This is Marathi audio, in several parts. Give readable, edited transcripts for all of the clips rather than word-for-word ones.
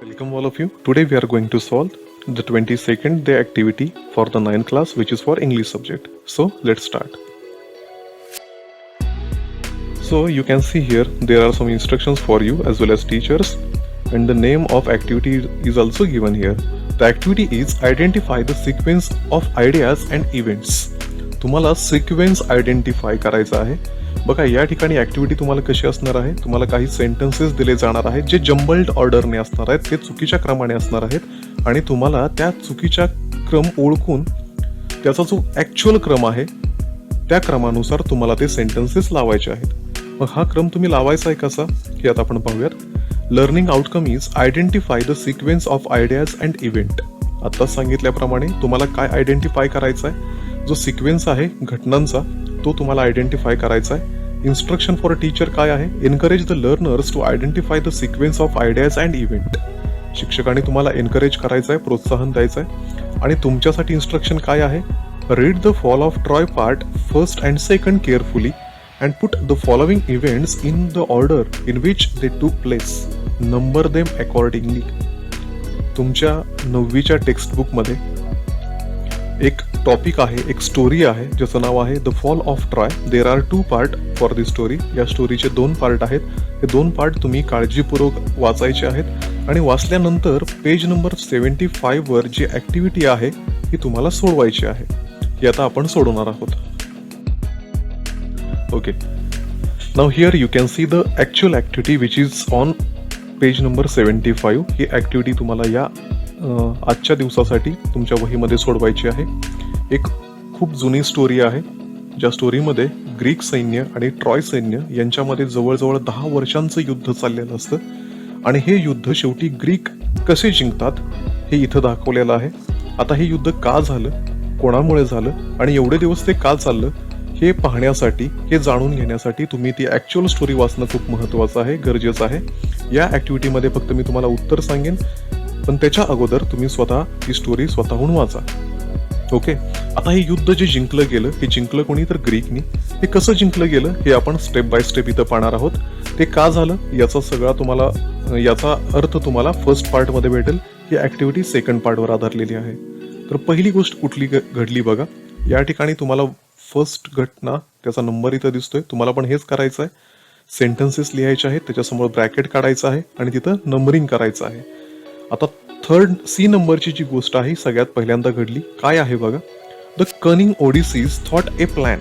Welcome all of you. Today we are going to solve the 22nd day activity for the 9th class, which is for English subject. So let's start. So you can see here there are some instructions for you as well as teachers, and the name of activity is also given here. The activity is identify the sequence of ideas and events. तुम्हाला सिक्वेन्स आयडेंटिफाय करायचा आहे. बघा या ठिकाणी ऍक्टिव्हिटी तुम्हाला कशी असणार आहे, तुम्हाला काही सेंटेन्सेस दिले जाणार आहेत जे जम्बल्ड ऑर्डरने असणार आहेत, ते चुकीच्या क्रमाने असणार आहेत आणि तुम्हाला त्या चुकीच्या क्रम ओळखून त्याचा जो ऍक्च्युअल क्रम आहे त्या क्रमानुसार तुम्हाला ते सेंटेन्सेस लावायचे आहेत. मग हा क्रम तुम्ही लावायचा आहे कसा हे आता आपण पाहूयात. Learning outcome is identify the sequence of ideas and event. आता सांगितल्याप्रमाणे तुम्हाला काय आयडेंटिफाय करायचं आहे, जो सिक्वेन्स आहे घटनांचा तो तुम्हाला आयडेंटिफाय करायचा आहे. इन्स्ट्रक्शन फॉर टीचर काय आहे, encourage the learners to identify the sequence of ideas and event. शिक्षकांनी तुम्हाला एनकरेज करायचं आहे, प्रोत्साहन द्यायचं आहे. आणि तुमच्यासाठी इन्स्ट्रक्शन काय आहे, read the fall of Troy part first and second carefully and put the following events in the order in which दे टूक प्लेस. Number them accordingly. तुमच्या 9वीच्या टेक्स्टबुकमध्ये एक टॉपिक आहे, एक स्टोरी आहे ज्याचं नाव आहे the fall of Troy. There are 2 part for this story. या स्टोरीचे 2 पार्ट आहेत. हे 2 पार्ट तुम्ही काळजीपूर्वक वाचायचे आहेत आणि वाचल्यानंतर पेज नंबर 75 वर जी ऍक्टिव्हिटी आहे ही तुम्हाला सोडवायची आहे. ही आता आपण सोडवणार आहोत. Okay, now here you can see the actual activity which is on page number 75. He activity तुम्हाला या आजच्या दिवसासाठी तुमच्या वहीमध्ये सोडवायची आहे. एक खूप जुनी स्टोरी आहे, ज्या स्टोरीमध्ये ग्रीक सैन्य आणि ट्रॉय सैन्य यांच्यामध्ये जवळजवळ 10 वर्षांचं युद्ध चाललेलं असतं आणि हे युद्ध शेवटी ग्रीक कसे जिंकतात हे इथं दाखवलेलं आहे. आता हे युद्ध का झालं, कोणामुळे झालं आणि एवढे दिवस ते का चाललं हे पाहण्यासाठी, हे जाणून घेण्यासाठी तुम्ही ती ऍक्च्युअल स्टोरी वाचणं खूप महत्त्वाचं आहे, गरजेचं आहे. या ऍक्टिव्हिटीमध्ये फक्त मी तुम्हाला उत्तर सांगेन, पण त्याच्या अगोदर तुम्ही स्वतः ही स्टोरी स्वतःहून वाचा. ओके, आता हे युद्ध जे जिंकलं गेलं हे जिंकलं कोणी, तर ग्रीकनी. हे कसं जिंकलं गेलं हे आपण स्टेप बाय स्टेप इथं पाहणार आहोत. ते का झालं याचा सगळा तुम्हाला, याचा अर्थ तुम्हाला फर्स्ट पार्ट मध्ये भेटेल. ही ऍक्टिव्हिटी सेकंड पार्टवर आधारलेली आहे. तर पहिली गोष्ट कुठली घडली बघा. या ठिकाणी तुम्हाला फर्स्ट घटना, त्याचा नंबर इथं दिसतोय. तुम्हाला पण हेच करायचं आहे. सेंटेन्सेस लिहायचे आहेत, त्याच्यासमोर ब्रॅकेट काढायचं आहे आणि तिथं नंबरिंग करायचं आहे. आता थर्ड सी नंबरची जी गोष्ट आहे सगळ्यात पहिल्यांदा घडली. काय आहे बघा, द कनिंग ओडिसीज थॉट ए प्लॅन.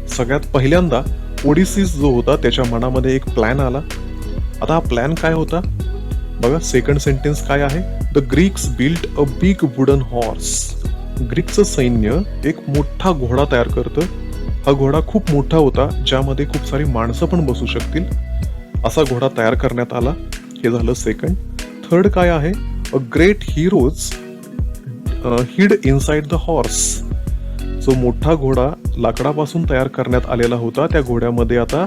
सगळ्यात पहिल्यांदा ओडिसीज जो होता त्याच्या मनामध्ये एक प्लॅन आला. आता हा प्लॅन काय होता बघा. सेकंड सेंटेन्स काय आहे, the Greeks built a big wooden horse. ग्रीकचं सैन्य एक मोठा घोडा तयार करतं. हा घोडा खूप मोठा होता, ज्यामध्ये खूप सारी माणसं पण बसू शकतील असा घोडा तयार करण्यात आला. हे झालं सेकंड. थर्ड काय आहे, अ ग्रेट हिरोज हिड इनसाइड द हॉर्स. जो मोठा घोडा लाकडापासून तयार करण्यात आलेला होता त्या घोड्यामध्ये आता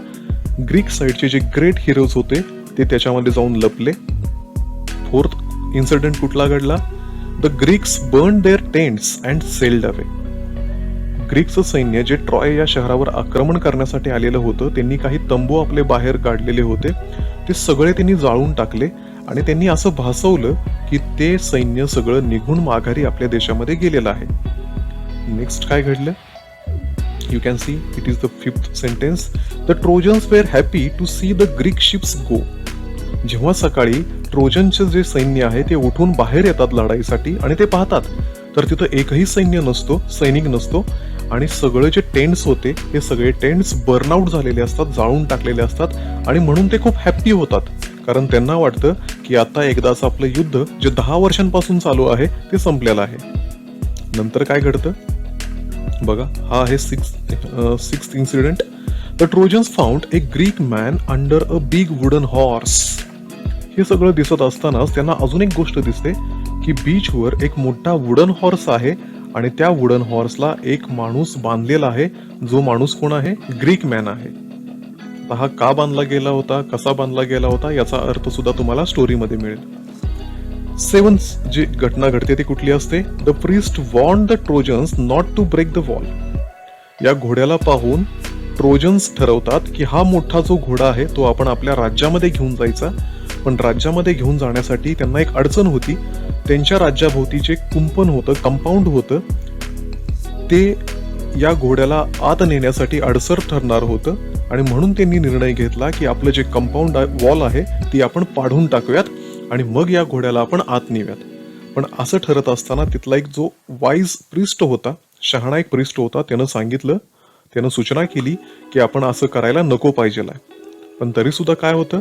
ग्रीक साइडचे जे ग्रेट हिरोज होते ते त्याच्यामध्ये जाऊन लपले. फोर्थ इन्सिडेंट कुठला घडला, the Greeks burn their tents and sailed away. ग्रीकचं सैन्य जे ट्रॉय या शहरावर आक्रमण करण्यासाठी आलेलं होतं, त्यांनी काही तंबू आपले बाहेर काढलेले होते, ते सगळे त्यांनी जाळून टाकले आणि त्यांनी असं भासवलं की ते सैन्य सगळं निघून माघारी आपल्या देशामध्ये गेलेलं आहे. नेक्स्ट काय घडलं, you can see it is the fifth sentence, the Trojans were happy to see the Greek ships go. जेव्हा सकाळी ट्रोजनचे जे सैन्य आहे ते उठून बाहेर येतात लढाईसाठी आणि ते पाहतात तर तिथं एकही सैनिक नसतो आणि सगळे जे टेंट्स होते हे सगळे टेंट्स बर्नआउट झालेले असतात, जाळून टाकलेले असतात आणि म्हणून ते खूप हॅप्पी होतात, कारण त्यांना वाटतं की आता एकदाच आपलं युद्ध जे 10 वर्षांपासून चालू आहे ते संपलेलं आहे. नंतर काय घडतं बघा, हा आहे sixth incident. The trojans found a Greek man under a big wooden horse. हे सगळं दिसत असतानाच त्यांना अजून एक गोष्ट दिसते की बीचवर एक मोठा वुडन हॉर्स आहे आणि त्या वुडन हॉर्सला एक माणूस बांधलेला आहे. जो माणूस कोण आहे, ग्रीक मॅन आहे. हा का बांधला गेला होता, कसा बांधला गेला होता याचा अर्थ सुद्धा तुम्हाला स्टोरीमध्ये मिळेल. सेवन्थ जी घटना घडते ती कुठली असते, the priest warn the Trojans not to break the wall. या घोड्याला पाहून ट्रोजन्स ठरवतात की हा मोठा जो घोडा आहे तो आपण आपल्या राज्यामध्ये घेऊन जायचा पण राज्यामध्ये घेऊन जाण्यासाठी त्यांना एक अडचण होती. त्यांच्या राज्याभोवती जे कुंपण होतं, कंपाऊंड होतं, ते या घोड्याला आत नेण्यासाठी अडसर ठरणार होतं आणि म्हणून त्यांनी निर्णय घेतला की आपलं जे कंपाऊंड वॉल आहे ती आपण पाडून टाकूयात आणि मग या घोड्याला आपण आत नेऊयात. पण असं ठरत असताना तिथला एक जो वाईज प्रिस्ट होता, शहाणा एक प्रिस्ट होता, त्यानं सूचना केली की आपण असं करायला नको पाहिजेला. पण तरी सुद्धा काय होतं,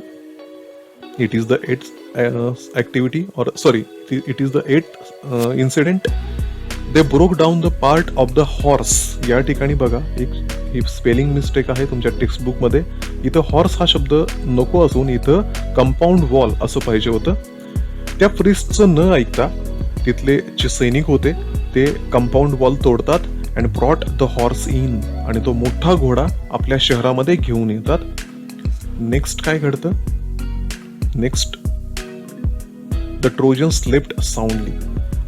it is the eight incident they broke down the part of the horse. या ठिकाणी बघा एक स्पेलिंग मिस्टेक आहे तुमच्या टेक्स्टबुक मध्ये. इथं हॉर्स हा शब्द नको असून इथं कंपाऊंड वॉल असं पाहिजे होतं. त्या प्रिस्टचं न ऐकता तिथले जे सैनिक होते ते कंपाऊंड वॉल तोडतात and brought the horse in, आणि तो मोठा घोडा आपल्या शहरामध्ये घेऊन येतात. नेक्स्ट काय घडतं, नेक्स्ट द ट्रोजन्स स्लेप्ट साऊंडली.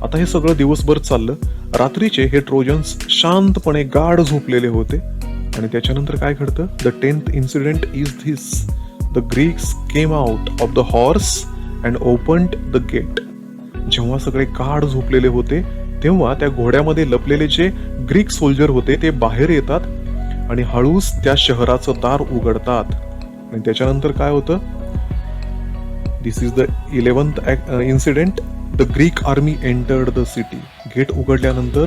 आता हे सगळं दिवसभर चाललं. रात्रीचे हे ट्रोजन्स शांतपणे गाढ झोपलेले होते. आणि त्याच्यानंतर काय घडतं, the 10th incident is this. The Greeks came out of the horse and opened the gate. जेव्हा सगळे गाढ झोपलेले होते तेव्हा त्या घोड्यामध्ये लपलेले जे ग्रीक सोल्जर होते ते बाहेर येतात आणि हळूच त्या शहराचं दार उघडतात. आणि त्याच्यानंतर काय होतं, this is the 11th incident. The Greek army entered the city. Gate उघडल्यानंतर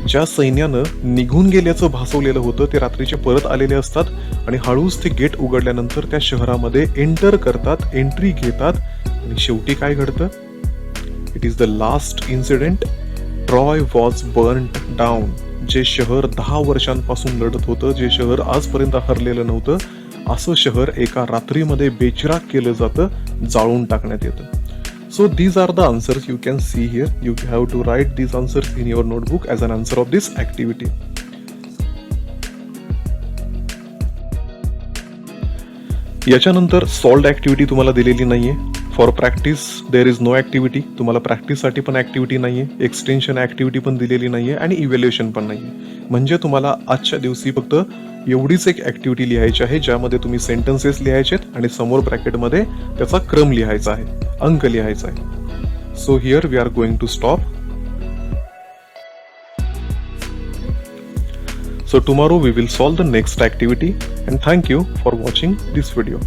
ज्या सैन्यानं निघून गेल्याचं भासवलेलं होतं ते रात्रीचे परत आलेले असतात आणि हळूच ते गेट उघडल्यानंतर त्या शहरामध्ये एंटर करतात, एंट्री घेतात. आणि शेवटी काय घडतं, it is the last incident. Troy was burned down. जे शहर 10 वर्षांपासून लढत होतं, जे शहर आजपर्यंत हरलेलं नव्हतं, असं शहर एका रात्रीमध्ये बेचिराख केलं जातं, जाळून टाकण्यात येतं. So these are the answers you can see here. You have to write these answers in your notebook as an answer of this activity. याच्यानंतर सॉल्व्ड ऍक्टिव्हिटी तुम्हाला दिलेली नाहीये. For practice there is no activity. तुम्हाला प्रॅक्टिससाठी पण ऍक्टिव्हिटी नाहीये, एक्सटेन्शन ऍक्टिव्हिटी पण दिलेली नाहीये आणि इव्हॅल्युएशन पण नाहीये. म्हणजे तुम्हाला आजच्या दिवसी फक्त एवढीच एक ऍक्टिव्हिटी लिहायची आहे ज्यामध्ये तुम्ही सेंटेन्सेस लिहायचेत आणि समोर ब्रॅकेटमध्ये त्याचा क्रम लिहायचा आहे, अंक लिहायचा आहे. So here we are going to stop. So tomorrow we will solve the next activity, and thank you for watching this video.